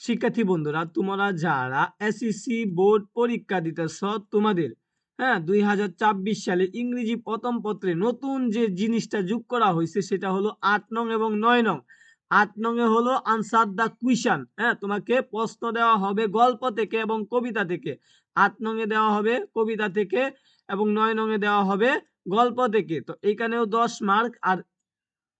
শিক্ষার্থী বন্ধুরা, তোমরা যারা এসএসসি বোর্ড পরীক্ষা দিতেছ, তোমাদের 2024 সালে ইংরেজি প্রথম পত্রে নতুন যে জিনিসটা যোগ করা হয়েছে সেটা হলো 8 নং এবং 9 নং। 8 নং এ হলো আনসার দ্য কুইশন। তোমাকে প্রশ্ন দেওয়া হবে গল্প থেকে এবং কবিতা থেকে। 8 নং এ দেওয়া হবে কবিতা থেকে এবং 9 নং এ দেওয়া হবে গল্প থেকে। তো এখানেও 10 মার্ক আর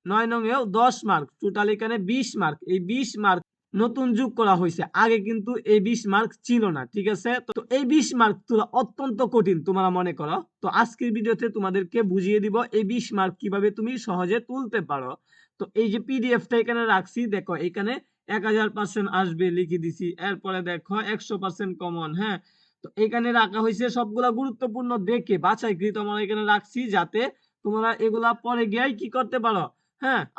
9 নং এও 10 মার্ক, টোটাল এখানে 20 মার্ক। এই 20 মার্ক নতুন যোগ করা হয়েছে, আগে কিন্তু এই 20 মার্ক ছিল না। ঠিক আছে, তো এই 20 মার্ক তোলা অত্যন্ত কঠিন তোমরা মনে করো। তো আজকের ভিডিওতে তোমাদেরকে বুঝিয়ে দিব এই 20 মার্ক কিভাবে তুমি সহজে তুলতে পারো। তো এই যে পিডিএফটা এখানে রাখছি, দেখো এখানে 1000% আসবে লিখে দিছি। এরপরে দেখো 100% কমন। তো এখানে রাখা হয়েছে সবগুলা গুরুত্বপূর্ণ দেখে বাছাইকৃত আমরা এখানে রাখছি, যাতে তোমরা এগুলা পরে গিয়ে কি করতে পারো,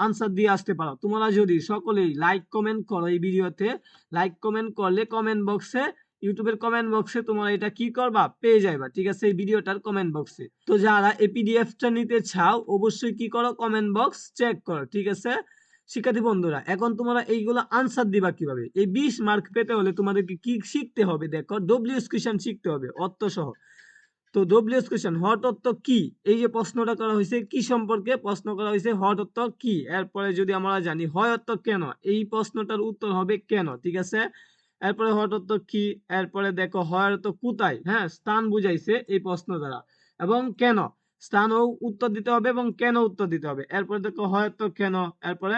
আনসার দিয়ে আসতে পারো। তোমরা যদি সকলেই লাইক কমেন্ট করো, এই ভিডিওতে লাইক কমেন্ট করলে কমেন্ট বক্সে, ইউটিউবের কমেন্ট বক্সে তোমরা এটা কি করবা, পেয়ে যাইবা। ঠিক আছে, এই ভিডিওটার কমেন্ট বক্সে। তো যারা এই পিডিএফটা নিতে চাও অবশ্যই কি করো, কমেন্ট বক্স চেক করো। ঠিক আছে শিক্ষার্থী বন্ধুরা, এখন তোমরা এইগুলো আনসার দিবা কিভাবে। এই 20 মার্ক পেতে হলে তোমাদেরকে কি শিখতে হবে, দেখো ডব্লিউএস কোশ্চেন শিখতে হবে অর্থ সহ। তো ডব্লিউএস কোশ্চেন, হট অর্থ কি, এই যে প্রশ্নটা করা হয়েছে কি সম্পর্কে প্রশ্ন করা হয়েছে, হট অর্থ কি। এরপরে যদি আমরা জানি হয় অর্থ কেন, এই প্রশ্নটার উত্তর হবে কেন। ঠিক আছে, এরপরে হট অর্থ কি, এরপরে দেখো হয় অর্থ কোথায়, স্থান বুঝাইছে এই প্রশ্ন দ্বারা, এবং কেন, স্থানও উত্তর দিতে হবে এবং কেন উত্তর দিতে হবে। এরপরে দেখো হয় অর্থ কেন, এরপরে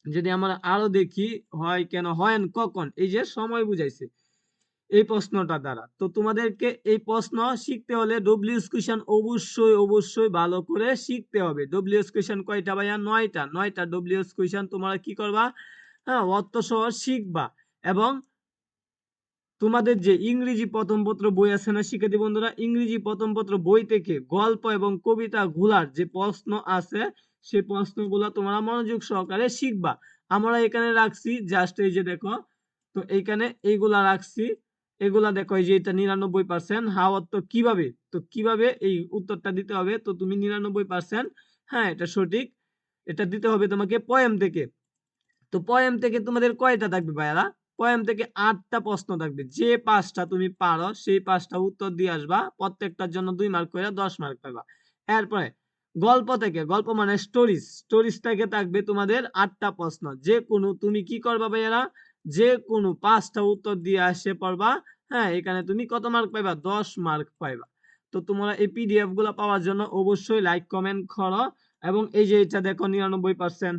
যদি আমরা আরো দেখি হয় কেন, হয় কখন, এই যে সময় বুঝাইছে এই প্রশ্নটা দ্বারা। তো তোমাদেরকে এই প্রশ্ন শিখতে হলে ডব্লিউএস কোশ্চেন অবশ্যই ভালো করে শিখতে হবে। ডব্লিউএস কোশ্চেন কয়টা ভাইয়া? 9টা ডব্লিউএস কোশ্চেন তোমরা কি করবা, অর্থ সহ শিখবা। এবং তোমাদের যে ইংরেজি প্রথম পত্র বই আছে না শিক্ষার্থী বন্ধুরা, ইংরেজি প্রথম পত্র বই থেকে গল্প এবং কবিতা গুলার যে প্রশ্ন আছে সেই প্রশ্নগুলো তোমরা মনোযোগ সহকারে শিখবা। আমরা এখানে রাখছি জাস্ট এই যে দেখো, তো এইখানে এইগুলা রাখছি। এগুলা দেখো, এই যে এটা 99%। হাওয়ার তো কিভাবে, তো কিভাবে এই উত্তরটা দিতে হবে, তো তুমি 99%, এটা সঠিক, এটা দিতে হবে তোমাকে পোয়েম থেকে। তো পোয়েম থেকে তোমাদের কয়টা থাকবে ভাইয়ারা? পোয়েম থেকে 8টা প্রশ্ন থাকবে। যে 5টা তুমি পারো সেই 5টা উত্তর দিয়ে আসবা, প্রত্যেকটার জন্য 2 মার্ক করে 10 মার্ক পাবা। এরপরে গল্প থেকে, গল্প মানে স্টোরিজ থেকে থাকবে তোমাদের 8টা প্রশ্ন। যে কোনো তুমি কি করবা ভাইয়ারা, যে কোনো 5টা উত্তর দিয়ে আসে পড়বা। এখানে তুমি কত মার্ক পাইবা? 10 মার্ক পাইবা। তো তোমরা এই পিডিএফ গুলা পাওয়ার জন্য অবশ্যই লাইক কমেন্ট করো। এবং এই যে এটা দেখো 99%,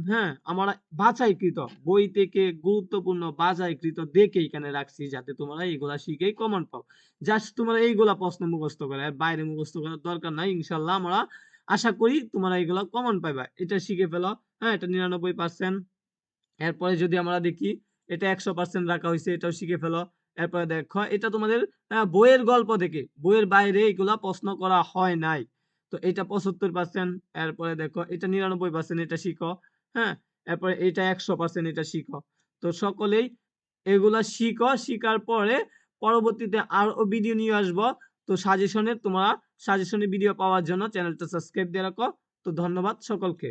আমরা বাছাইকৃত বই থেকে গুরুত্বপূর্ণ বাছাইকৃত দেখে এখানে রাখছি, যাতে তোমরা এইগুলা শিখেই কমন পাও। জাস্ট তোমরা এইগুলা প্রশ্ন মুখস্থ করে, আর বাইরে মুখস্থ করার দরকার নাই। ইনশাল্লাহ আমরা আশা করি তোমরা এইগুলা কমন পাইবা। এটা শিখে ফেলো। এটা 99%। এরপরে যদি আমরা দেখি এটা 100% রাখা হয়েছে, এটাও শিখে ফেলো। এরপরে দেখো এটা তোমাদের বইয়ের গল্প থেকে, বইয়ের বাইরে এগুলা প্রশ্ন করা হয় নাই। তো এটা 75%। এরপরে দেখো এটা 99%, এটা শিখো। হ্যাঁ এরপরে এটা 100%, এটা শিখো। তো সকলেই এগুলা শিখো, শিখার পরে পরবর্তীতে আরো ভিডিও নিয়ে আসবো। তো সাজেশনের ভিডিও পাওয়ার জন্য চ্যানেলটা সাবস্ক্রাইব দিয়ে রাখো। তো ধন্যবাদ সকলকে।